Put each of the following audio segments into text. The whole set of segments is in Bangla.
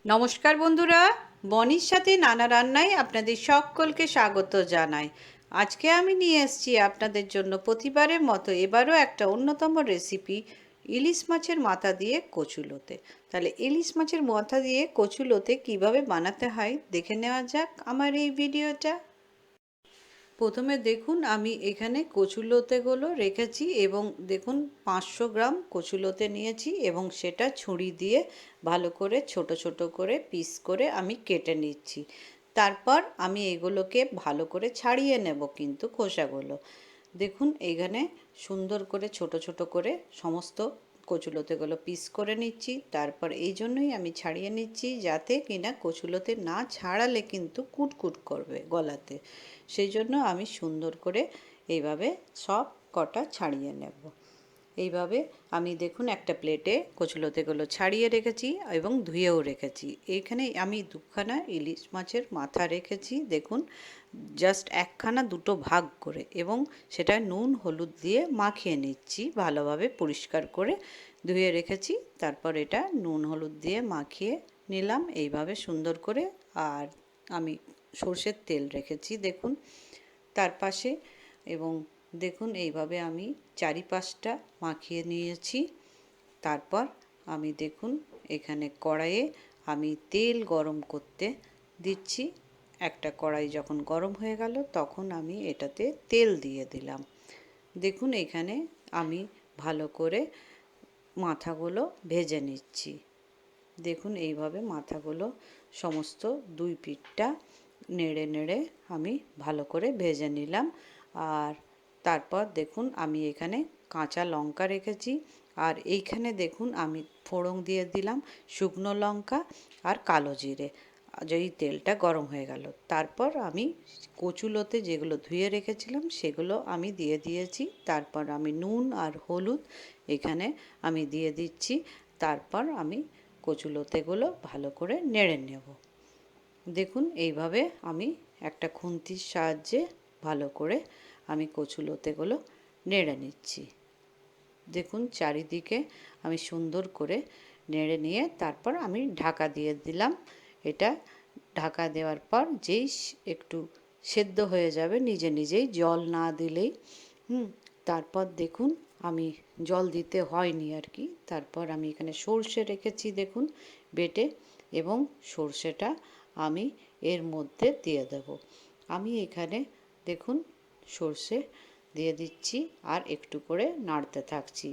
নমস্কার বন্ধুরা, বনির সাথে নানা রান্নায় আপনাদের সকলকে স্বাগত জানাই। আজকে আমি নিয়ে এসেছি আপনাদের জন্য প্রতিবারের মতো এবারও একটা অন্যতম রেসিপি, ইলিশ মাছের মাথা দিয়ে কচুলোতে। তাহলে ইলিশ মাছের মাথা দিয়ে কচুলোতে কিভাবে বানাতে হয় দেখে নেওয়া যাক আমার এই ভিডিওটা। প্রথমে দেখুন আমি এখানে কচুলতেগুলো রেখেছি এবং দেখুন 500 গ্রাম কচুলতে নিয়েছি এবং সেটা ছুরি দিয়ে ভালো করে ছোট ছোট করে পিস করে আমি কেটে নিচ্ছি। তারপর আমি এগুলোকে ভালো করে ছাড়িয়ে নেব কিন্তু খোসাগুলো। দেখুন এখানে সুন্দর করে ছোট ছোট করে সমস্ত কচুলতেগুলো পিস করে নিচ্ছি। তারপর এই জন্যই আমি ছাড়িয়ে নিচ্ছি যাতে কিনা কচুলতে না ছাড়ালে কিন্তু কুটকুট করবে গলাতে। সেই জন্য আমি সুন্দর করে এইভাবে সব কটা ছাড়িয়ে নেব। এইভাবে আমি দেখুন একটা প্লেটে কচুলতেগুলো ছাড়িয়ে রেখেছি এবং ধুয়েও রেখেছি। এইখানে আমি দুখানা ইলিশ মাছের মাথা রেখেছি দেখুন, জাস্ট একখানা দুটো ভাগ করে, এবং সেটা নুন হলুদ দিয়ে মাখিয়ে নিচ্ছি ভালোভাবে, পরিষ্কার করে ধুয়ে রেখেছি। তারপর এটা নুন হলুদ দিয়ে মাখিয়ে নিলাম এইভাবে সুন্দর করে। আর আমি সর্ষের তেল রেখেছি দেখুন তার পাশে, এবং দেখুন এইভাবে আমি চারিপাশটা মাখিয়ে নিয়েছি। তারপর আমি দেখুন এখানে কড়াইয়ে আমি তেল গরম করতে দিচ্ছি। একটা কড়াই যখন গরম হয়ে গেল তখন আমি এটাতে তেল দিয়ে দিলাম। দেখুন এখানে আমি ভালো করে মাথাগুলো ভেজে নিচ্ছি। দেখুন এইভাবে মাথাগুলো সমস্ত দুই পিঠটা নেড়ে নেড়ে আমি ভালো করে ভেজে নিলাম। আর তারপর দেখুন আমি এখানে কাঁচা লঙ্কা রেখেছি, আর এইখানে দেখুন আমি ফোড়ন দিয়ে দিলাম শুকনো লঙ্কা আর কালো জিরে। যেই তেলটা গরম হয়ে গেল তারপর আমি কচুলোতে যেগুলো ধুয়ে রেখেছিলাম সেগুলো আমি দিয়ে দিয়েছি। তারপর আমি নুন আর হলুদ এখানে আমি দিয়ে দিচ্ছি। তারপর আমি কচুলতেগুলো ভালো করে নেড়ে নেব। দেখুন এইভাবে আমি একটা খুন্তির সাহায্যে ভালো করে আমি কচুলতেগুলো নেড়ে নিচ্ছি। দেখুন চারিদিকে আমি সুন্দর করে নেড়ে নিয়ে তারপর আমি ঢাকা দিয়ে দিলাম। এটা ঢাকা দেওয়ার পর যেই একটু সেদ্ধ হয়ে যাবে নিজে নিজেই, জল না দিলেই, তারপর দেখুন আমি জল দিতে হয়নি আর কি। তারপর আমি এখানে সর্ষে রেখেছি দেখুন বেটে, এবং সর্ষেটা আমি এর মধ্যে দিয়ে দেব। আমি এখানে দেখুন সর্ষে দিয়ে দিচ্ছি আর একটু করে নাড়তে থাকছি।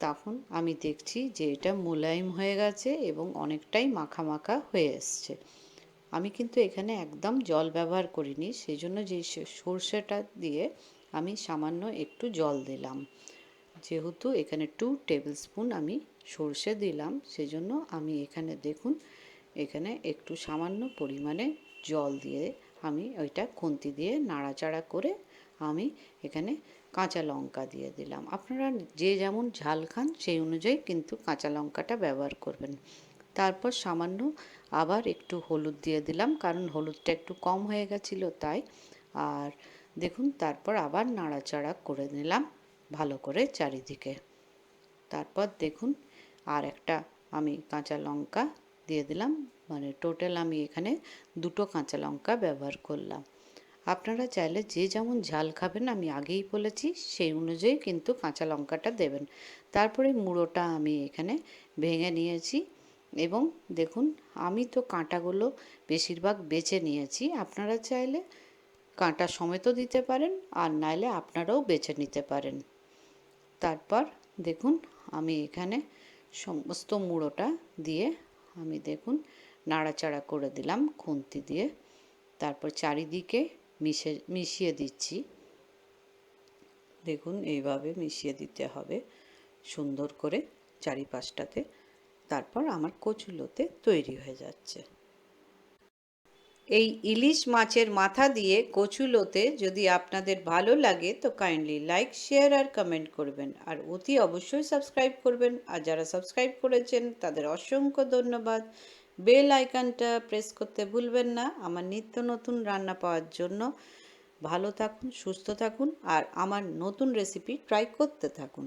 তখন আমি দেখছি যে এটা মোলায়েম হয়ে গেছে এবং অনেকটাই মাখা মাখা হয়ে এসছে। আমি কিন্তু এখানে একদম জল ব্যবহার করিনি, সেই জন্য যে সর্ষেটা দিয়ে আমি সামান্য একটু জল দিলাম। যেহেতু এখানে 2 টেবিল স্পুন আমি সর্ষে দিলাম, সেজন্য আমি এখানে দেখুন এখানে একটু সামান্য পরিমাণে জল দিয়ে আমি ওইটা খুন্তি দিয়ে নাড়াচাড়া করে আমি এখানে কাঁচা লঙ্কা দিয়ে দিলাম। আপনারা যে যেমন ঝাল খান সেই অনুযায়ী কিন্তু কাঁচা লঙ্কাটা ব্যবহার করবেন। তারপর সামান্য আবার একটু হলুদ দিয়ে দিলাম, কারণ হলুদটা একটু কম হয়ে গেছিলো তাই। আর দেখুন তারপর আবার নাড়াচাড়া করে নিলাম ভালো করে চারিদিকে। তারপর দেখুন আর একটা আমি কাঁচা লঙ্কা দিয়ে দিলাম, মানে টোটাল আমি এখানে 2টো কাঁচা লঙ্কা ব্যবহার করলাম। আপনারা চাইলে যে যেমন ঝাল খাবেন আমি আগেই বলেছি সেই অনুযায়ী কিন্তু কাঁচা লঙ্কাটা দেবেন। তারপরে মুড়োটা আমি এখানে ভেঙে নিয়েছি, এবং দেখুন আমি তো কাঁটাগুলো বেশিরভাগ বেছে নিয়েছি। আপনারা চাইলে কাঁটা সমেতও দিতে পারেন, আর নাইলে আপনারাও বেছে নিতে পারেন। তারপর দেখুন আমি এখানে সমস্ত মুড়োটা দিয়ে আমি দেখুন নাড়াচাড়া করে দিলাম খুন্তি দিয়ে। তারপর চারিদিকে মিশিয়ে দিচ্ছি। দেখুন এইভাবে মিশিয়ে দিতে হবে সুন্দর করে চারিপাশটাতে। তারপর আমার কচুলোতে তৈরি হয়ে যাচ্ছে। এই ইলিশ মাছের মাথা দিয়ে কচুলোতে যদি আপনাদের ভালো লাগে তো কাইন্ডলি লাইক, শেয়ার আর কমেন্ট করবেন, আর অতি অবশ্যই সাবস্ক্রাইব করবেন। আর যারা সাবস্ক্রাইব করেছেন তাদের অসংখ্য ধন্যবাদ। বেল আইকনটা প্রেস করতে ভুলবেন না আমার নিত্য নতুন রান্না পাওয়ার জন্য। ভালো থাকুন, সুস্থ থাকুন, আর আমার নতুন রেসিপি ট্রাই করতে থাকুন।